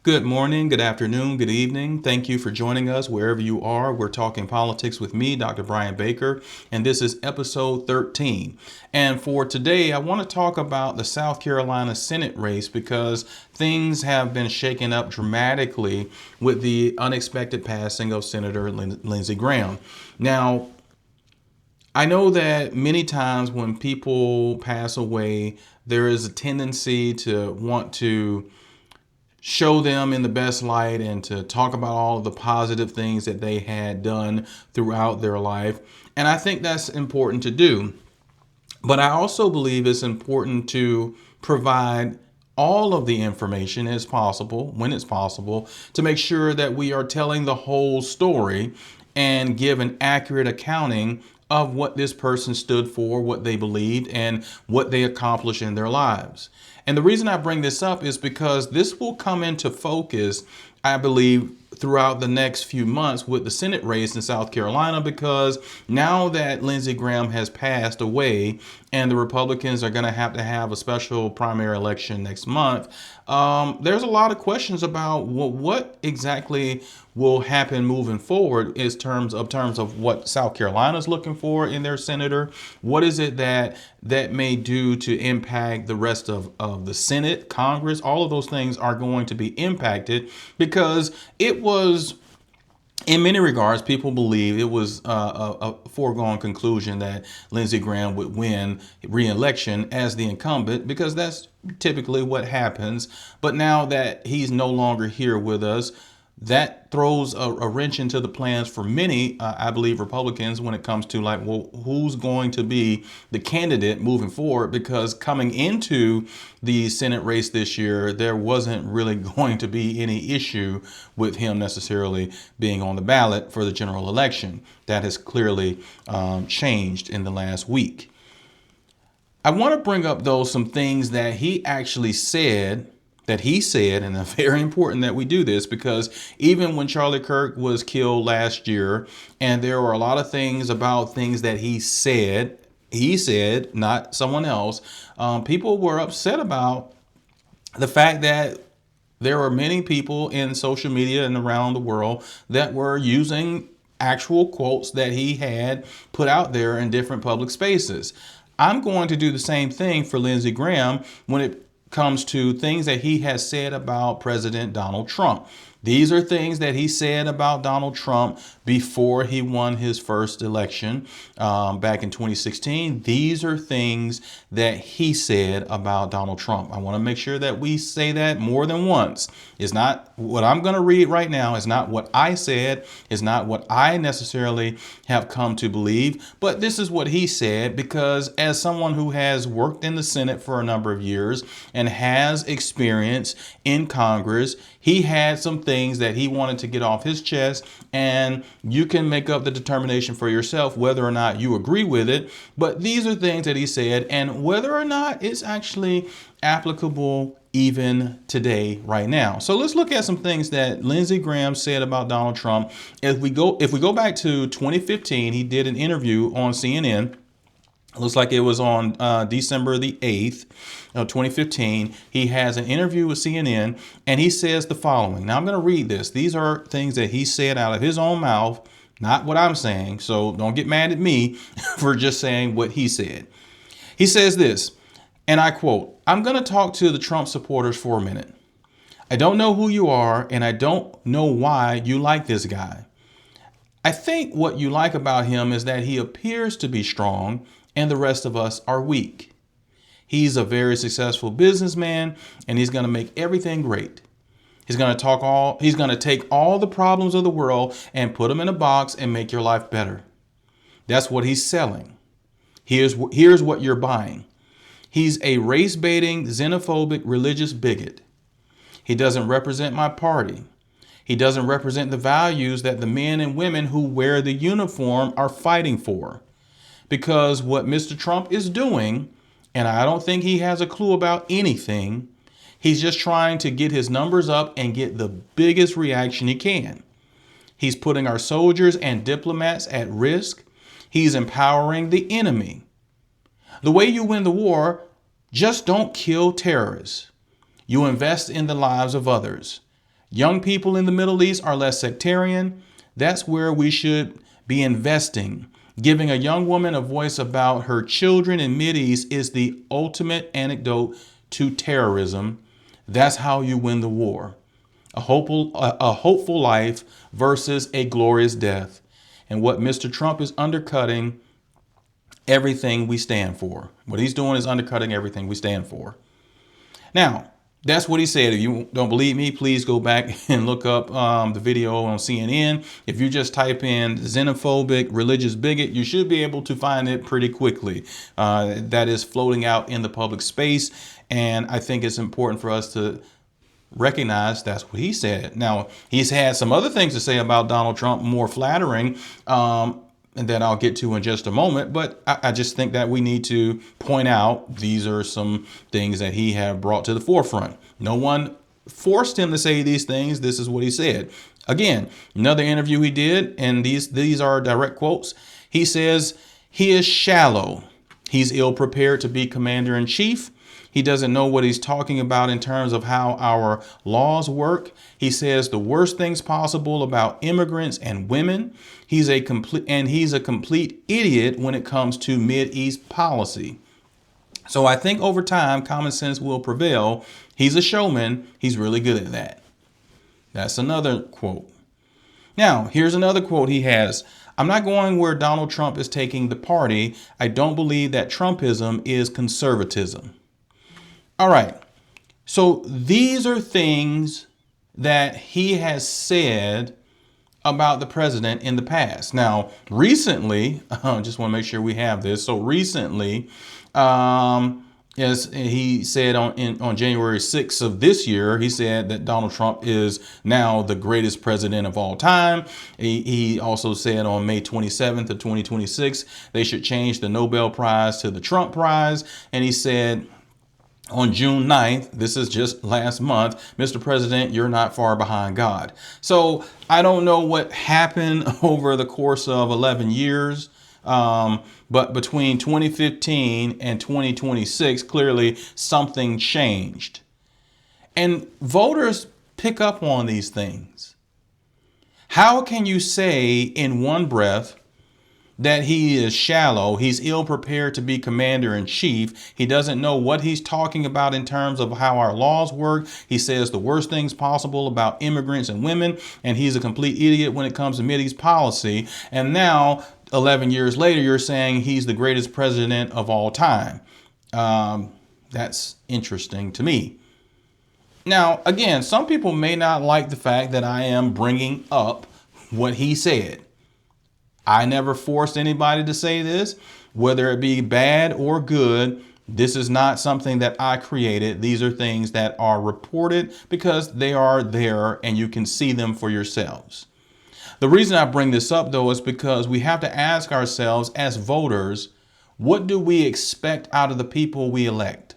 Good morning, good afternoon, good evening. Thank you for joining us wherever you are. We're talking politics with me, Dr. Brian Baker, and this is episode 13. And for today, I want to talk about the South Carolina Senate race because things have been shaken up dramatically with the unexpected passing of Senator Lindsey Graham. Now, I know that many times when people pass away, there is a tendency to want to show them in the best light and to talk about all of the positive things that they had done throughout their life. And I think that's important to do. But I also believe it's important to provide all of the information as possible, when it's possible, to make sure that we are telling the whole story and give an accurate accounting of what this person stood for, what they believed, and what they accomplished in their lives. And the reason I bring this up is because this will come into focus, I believe, throughout the next few months with the Senate race in South Carolina, because now that Lindsey Graham has passed away and the Republicans are going to have a special primary election next month, there's a lot of questions about what exactly will happen moving forward in terms of what South Carolina is looking for in their senator. What is it that may do to impact the rest of the Senate, Congress? All of those things are going to be impacted because it was, in many regards, people believe it was a foregone conclusion that Lindsey Graham would win re-election as the incumbent because that's typically what happens. But now that he's no longer here with us, that throws a wrench into the plans for many, I believe, Republicans when it comes to like, well, who's going to be the candidate moving forward? Because coming into the Senate race this year, there wasn't really going to be any issue with him necessarily being on the ballot for the general election. That has clearly changed in the last week. I want to bring up, though, some things that he actually said, and it's very important that we do this because even when Charlie Kirk was killed last year, and there were a lot of things about things that he said, not someone else, people were upset about the fact that there were many people in social media and around the world that were using actual quotes that he had put out there in different public spaces. I'm going to do the same thing for Lindsey Graham when it comes to things that he has said about President Donald Trump. These are things that he said about Donald Trump before he won his first election back in 2016. These are things that he said about Donald Trump. I want to make sure that we say that more than once. It's not what I'm going to read right now. It's not what I said. It's not what I necessarily have come to believe. But this is what he said because as someone who has worked in the Senate for a number of years and has experience in Congress, he had some things that he wanted to get off his chest, and you can make up the determination for yourself whether or not you agree with it. But these are things that he said, and whether or not it's actually applicable even today, right now. So let's look at some things that Lindsey Graham said about Donald Trump. If we go back to 2015, he did an interview on CNN. Looks like it was on December the 8th of 2015. He has an interview with CNN and he says the following. Now I'm going to read this. These are things that he said out of his own mouth, not what I'm saying. So don't get mad at me for just saying what he said. He says this, and I quote, "I'm going to talk to the Trump supporters for a minute. I don't know who you are and I don't know why you like this guy. I think what you like about him is that he appears to be strong and the rest of us are weak. He's a very successful businessman and he's going to make everything great. He's going to take all the problems of the world and put them in a box and make your life better. That's what he's selling. Here's what you're buying. He's a race-baiting, xenophobic, religious bigot. He doesn't represent my party. He doesn't represent the values that the men and women who wear the uniform are fighting for. Because what Mr. Trump is doing, and I don't think he has a clue about anything, he's just trying to get his numbers up and get the biggest reaction he can. He's putting our soldiers and diplomats at risk. He's empowering the enemy. The way you win the war, just don't kill terrorists. You invest in the lives of others. Young people in the Middle East are less sectarian. That's where we should be investing. Giving a young woman a voice about her children in Mideast is the ultimate antidote to terrorism. That's how you win the war. A hopeful life versus a glorious death. And what Mr. Trump is undercutting everything we stand for. What he's doing is undercutting everything we stand for. Now, that's what he said. If you don't believe me, please go back and look up the video on CNN. If you just type in xenophobic religious bigot, you should be able to find it pretty quickly. That is floating out in the public space. And I think it's important for us to recognize that's what he said. Now, he's had some other things to say about Donald Trump, more flattering, and that I'll get to in just a moment. But I just think that we need to point out these are some things that he have brought to the forefront. No one forced him to say these things. This is what he said. Again, another interview he did, and these are direct quotes. He says, he is shallow. He's ill prepared to be commander in chief. He doesn't know what he's talking about in terms of how our laws work. He says the worst things possible about immigrants and women. He's a complete idiot when it comes to Mideast policy. So I think over time, common sense will prevail. He's a showman. He's really good at that. That's another quote. Now, here's another quote he has. I'm not going where Donald Trump is taking the party. I don't believe that Trumpism is conservatism. All right. So these are things that he has said about the president in the past. Now, recently, just want to make sure we have this. So recently, as he said on January 6th of this year, he said that Donald Trump is now the greatest president of all time. He also said on May 27th of 2026, they should change the Nobel Prize to the Trump Prize. And he said, on June 9th, this is just last month, Mr. President, you're not far behind God. So I don't know what happened over the course of 11 years, but between 2015 and 2026, clearly something changed. And voters pick up on these things. How can you say in one breath that he is shallow, he's ill prepared to be commander in chief, he doesn't know what he's talking about in terms of how our laws work, he says the worst things possible about immigrants and women, and he's a complete idiot when it comes to Mideast policy, and now 11 years later you're saying he's the greatest president of all time? That's interesting to me. Now, again, some people may not like the fact that I am bringing up what he said. I never forced anybody to say this, whether it be bad or good. This is not something that I created. These are things that are reported because they are there and you can see them for yourselves. The reason I bring this up, though, is because we have to ask ourselves as voters, what do we expect out of the people we elect?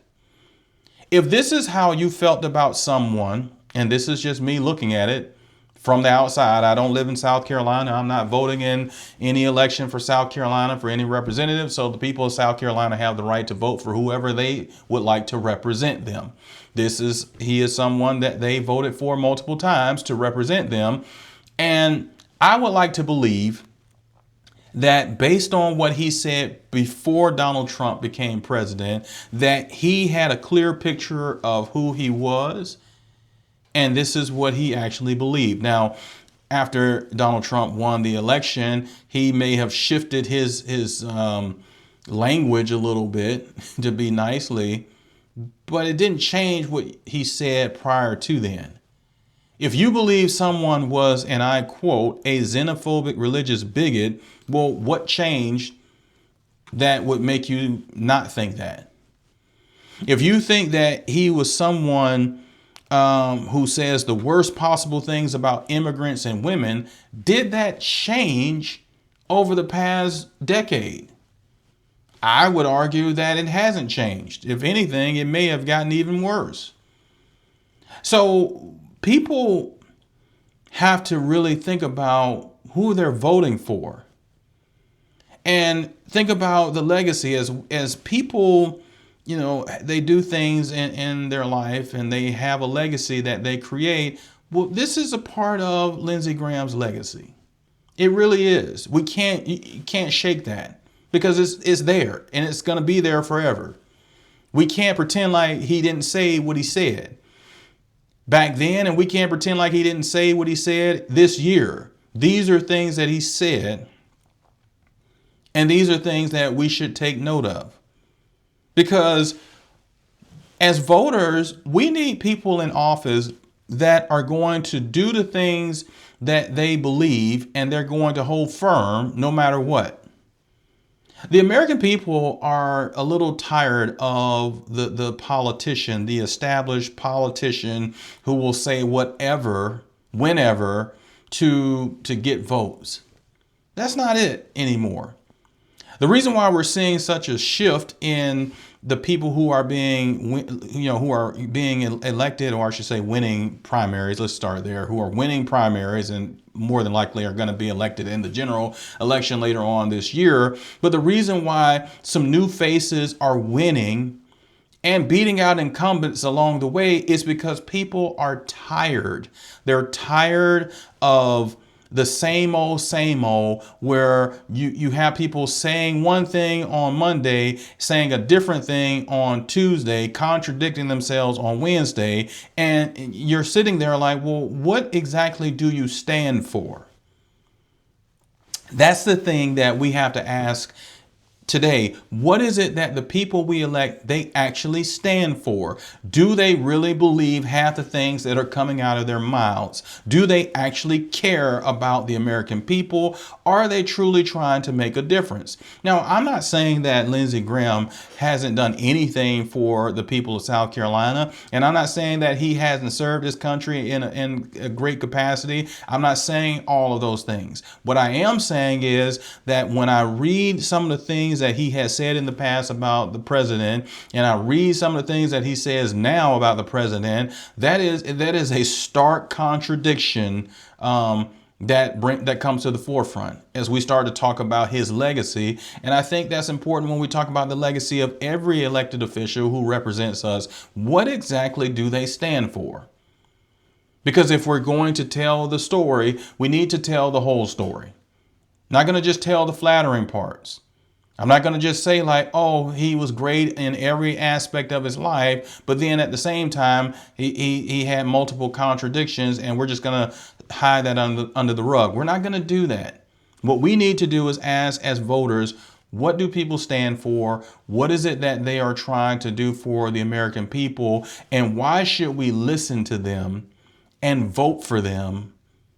If this is how you felt about someone, and this is just me looking at it, from the outside, I don't live in South Carolina. I'm not voting in any election for South Carolina for any representative. So the people of South Carolina have the right to vote for whoever they would like to represent them. He is someone that they voted for multiple times to represent them. And I would like to believe that based on what he said before Donald Trump became president, that he had a clear picture of who he was. And this is what he actually believed. Now, after Donald Trump won the election, he may have shifted his language a little bit to be nicely, but it didn't change what he said prior to then. If you believe someone was, and I quote, a xenophobic religious bigot, well, what changed that would make you not think that? If you think that he was someone who says the worst possible things about immigrants and women, did that change over the past decade? I would argue that it hasn't changed. If anything, it may have gotten even worse. So people have to really think about who they're voting for and think about the legacy as people. They do things in their life and they have a legacy that they create. Well, this is a part of Lindsey Graham's legacy. It really is. You can't shake that because it's there and it's going to be there forever. We can't pretend like he didn't say what he said back then, and we can't pretend like he didn't say what he said this year. These are things that he said, and these are things that we should take note of. Because as voters, we need people in office that are going to do the things that they believe, and they're going to hold firm no matter what. The American people are a little tired of the politician, the established politician who will say whatever, whenever to get votes. That's not it anymore. The reason why we're seeing such a shift in the people who are being elected, or I should say winning primaries. Let's start there. Who are winning primaries and more than likely are going to be elected in the general election later on this year. But the reason why some new faces are winning and beating out incumbents along the way is because people are tired. They're tired of the same old, where you have people saying one thing on Monday, saying a different thing on Tuesday, contradicting themselves on Wednesday. And you're sitting there like, well, what exactly do you stand for? That's the thing that we have to ask today. What is it that the people we elect, they actually stand for? Do they really believe half the things that are coming out of their mouths? Do they actually care about the American people? Are they truly trying to make a difference? Now, I'm not saying that Lindsey Graham hasn't done anything for the people of South Carolina, and I'm not saying that he hasn't served his country in a great capacity. I'm not saying all of those things. What I am saying is that when I read some of the things that he has said in the past about the president, and I read some of the things that he says now about the president, that is a stark contradiction that comes to the forefront as we start to talk about his legacy. And I think that's important when we talk about the legacy of every elected official who represents us. What exactly do they stand for? Because if we're going to tell the story, we need to tell the whole story. Not going to just tell the flattering parts. I'm not going to just say like, oh, he was great in every aspect of his life, but then at the same time, he had multiple contradictions, and we're just going to hide that under the rug. We're not going to do that. What we need to do is ask as voters, what do people stand for? What is it that they are trying to do for the American people? And why should we listen to them and vote for them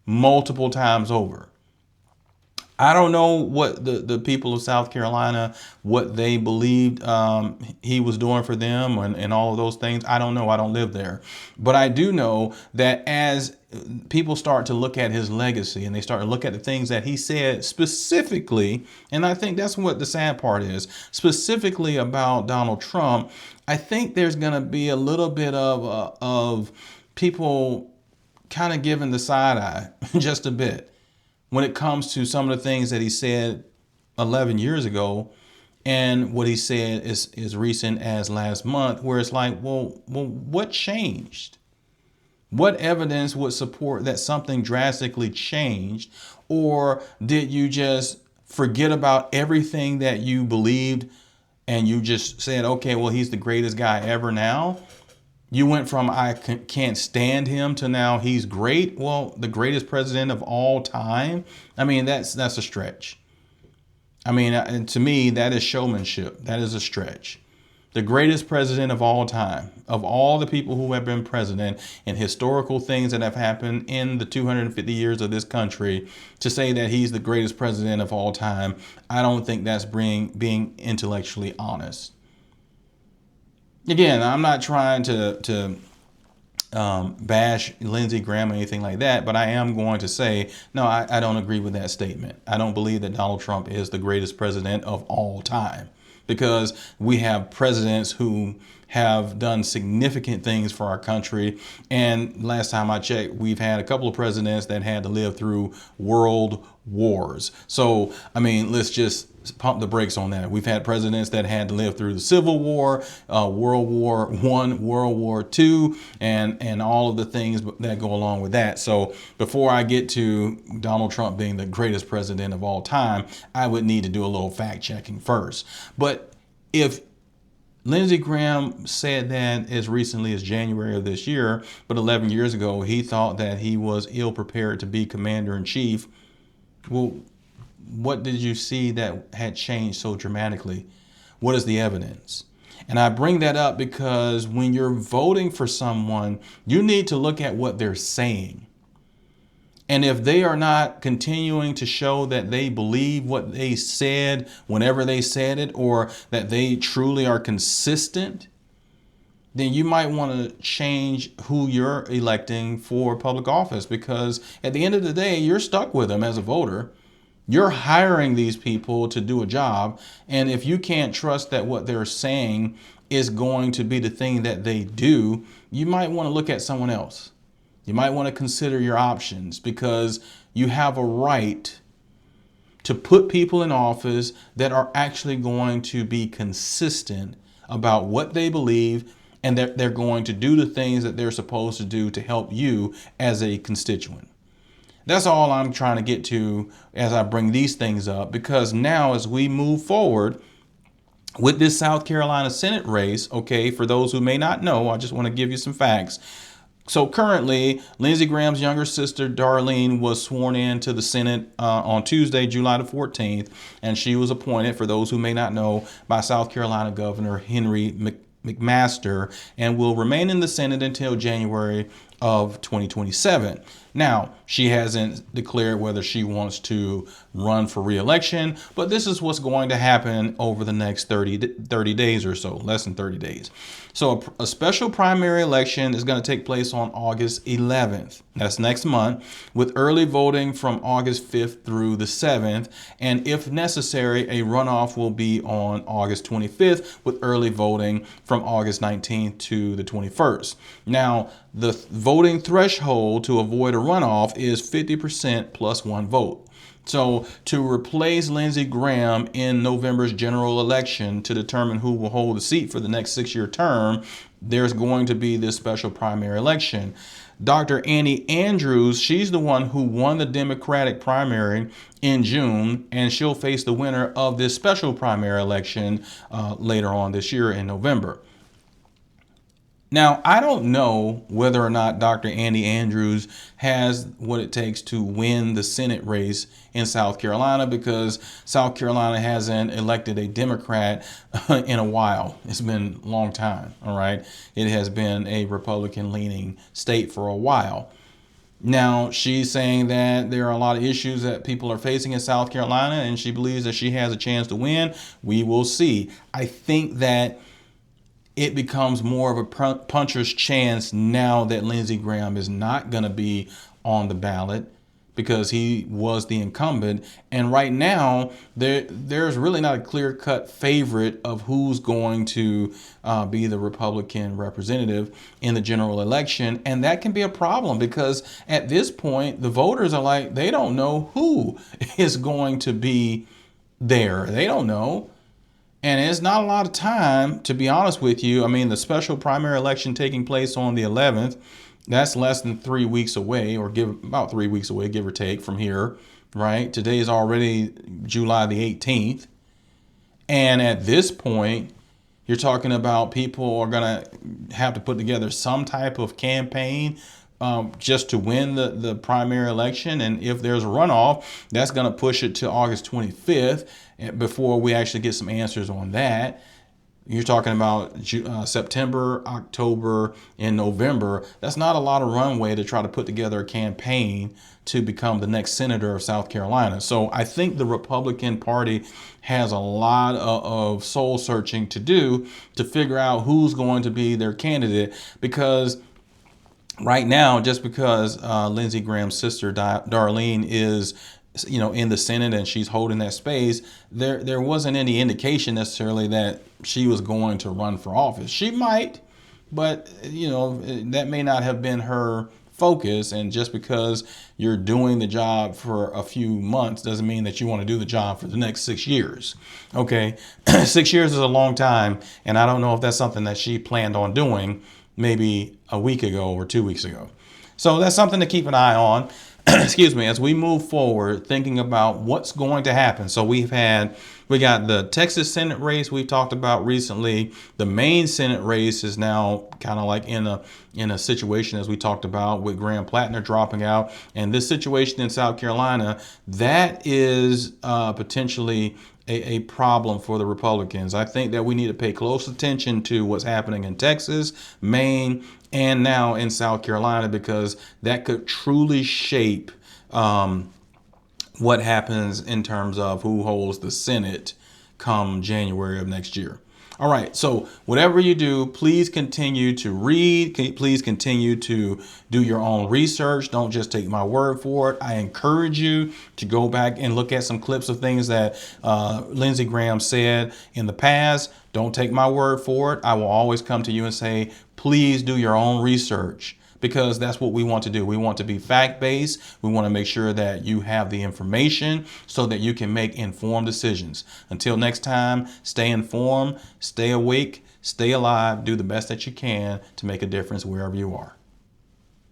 multiple times over? I don't know what the people of South Carolina, what they believed he was doing for them and all of those things. I don't know. I don't live there. But I do know that as people start to look at his legacy and they start to look at the things that he said specifically, and I think that's what the sad part is, specifically about Donald Trump, I think there's going to be a little bit of people kind of giving the side eye just a bit when it comes to some of the things that he said 11 years ago and what he said is as recent as last month, where it's like, well, what changed? What evidence would support that something drastically changed? Or did you just forget about everything that you believed and you just said, okay, well, he's the greatest guy ever now? You went from I can't stand him to now he's great. Well, the greatest president of all time. I mean, that's a stretch. I mean, and to me, that is showmanship. That is a stretch. The greatest president of all time, of all the people who have been president and historical things that have happened in the 250 years of this country, to say that he's the greatest president of all time, I don't think that's being intellectually honest. Again, I'm not trying to bash Lindsey Graham or anything like that, but I am going to say, no, I don't agree with that statement. I don't believe that Donald Trump is the greatest president of all time, because we have presidents who have done significant things for our country. And last time I checked, we've had a couple of presidents that had to live through world wars. So, I mean, let's just pump the brakes on that. We've had presidents that had to live through the Civil War, World War I, World War II, and all of the things that go along with that. So before I get to Donald Trump being the greatest president of all time, I would need to do a little fact checking first. But if Lindsey Graham said that as recently as January of this year, but 11 years ago, he thought that he was ill prepared to be commander in chief. Well, what did you see that had changed so dramatically? What is the evidence? And I bring that up because when you're voting for someone, you need to look at what they're saying. And if they are not continuing to show that they believe what they said whenever they said it, or that they truly are consistent, then you might want to change who you're electing for public office, because at the end of the day, you're stuck with them as a voter. You're hiring these people to do a job. And if you can't trust that what they're saying is going to be the thing that they do, you might want to look at someone else. You might want to consider your options, because you have a right to put people in office that are actually going to be consistent about what they believe, and that they're going to do the things that they're supposed to do to help you as a constituent. That's all I'm trying to get to as I bring these things up, because now as we move forward with this South Carolina Senate race, okay, for those who may not know, I just want to give you some facts. So currently, Lindsey Graham's younger sister, Darlene, was sworn in to the Senate on Tuesday, July the 14th, and she was appointed, for those who may not know, by South Carolina Governor Henry McMaster, and will remain in the Senate until January of 2027. Now, she hasn't declared whether she wants to run for re-election, but this is what's going to happen over the next 30 days or so, less than 30 days. So a special primary election is going to take place on August 11th. That's next month, with early voting from August 5th through the 7th. And if necessary, a runoff will be on August 25th, with early voting from August 19th to the 21st. Now, the voting threshold to avoid a runoff is 50% plus one vote. So to replace Lindsey Graham in November's general election to determine who will hold the seat for the next 6-year term, there's going to be this special primary election. Dr. Annie Andrews, she's the one who won the Democratic primary in June, and she'll face the winner of this special primary election later on this year in November. Now, I don't know whether or not Dr. Annie Andrews has what it takes to win the Senate race in South Carolina, because South Carolina hasn't elected a Democrat in a while. It's been a long time, all right? It has been a Republican-leaning state for a while. Now, she's saying that there are a lot of issues that people are facing in South Carolina, and she believes that she has a chance to win. We will see. I think that it becomes more of a puncher's chance now that Lindsey Graham is not going to be on the ballot, because he was the incumbent. And right now, there's really not a clear-cut favorite of who's going to be the Republican representative in the general election. And that can be a problem, because at this point, the voters are like, they don't know who is going to be there. They don't know. And it's not a lot of time, to be honest with you. I mean, the special primary election taking place on the 11th, that's less than 3 weeks away, or about 3 weeks away, give or take, from here, right? Today is already July the 18th. And at this point, you're talking about people are going to have to put together some type of campaign just to win the primary election. And if there's a runoff, that's going to push it to August 25th before we actually get some answers on that. You're talking about September, October, and November. That's not a lot of runway to try to put together a campaign to become the next senator of South Carolina. So I think the Republican Party has a lot of soul searching to do to figure out who's going to be their candidate, because right now, just because Lindsey Graham's sister Darlene is in the Senate and she's holding that space, there wasn't any indication necessarily that she was going to run for office. She might, but that may not have been her focus. And just because you're doing the job for a few months doesn't mean that you want to do the job for the next 6 years. Okay. 6 years is a long time. And I don't know if that's something that she planned on doing maybe a week ago or 2 weeks ago. So that's something to keep an eye on. Excuse me, as we move forward, thinking about what's going to happen. So we got the Texas Senate race we've talked about recently. The main Senate race is now kind of like in a situation, as we talked about, with Graham Plattner dropping out. And this situation in South Carolina, that is potentially a problem for the Republicans. I think that we need to pay close attention to what's happening in Texas, Maine, and now in South Carolina, because that could truly shape what happens in terms of who holds the Senate come January of next year. All right, so whatever you do, please continue to read. Please continue to do your own research. Don't just take my word for it. I encourage you to go back and look at some clips of things that Lindsey Graham said in the past. Don't take my word for it. I will always come to you and say, please do your own research, because that's what we want to do. We want to be fact-based. We want to make sure that you have the information so that you can make informed decisions. Until next time, stay informed, stay awake, stay alive, do the best that you can to make a difference wherever you are.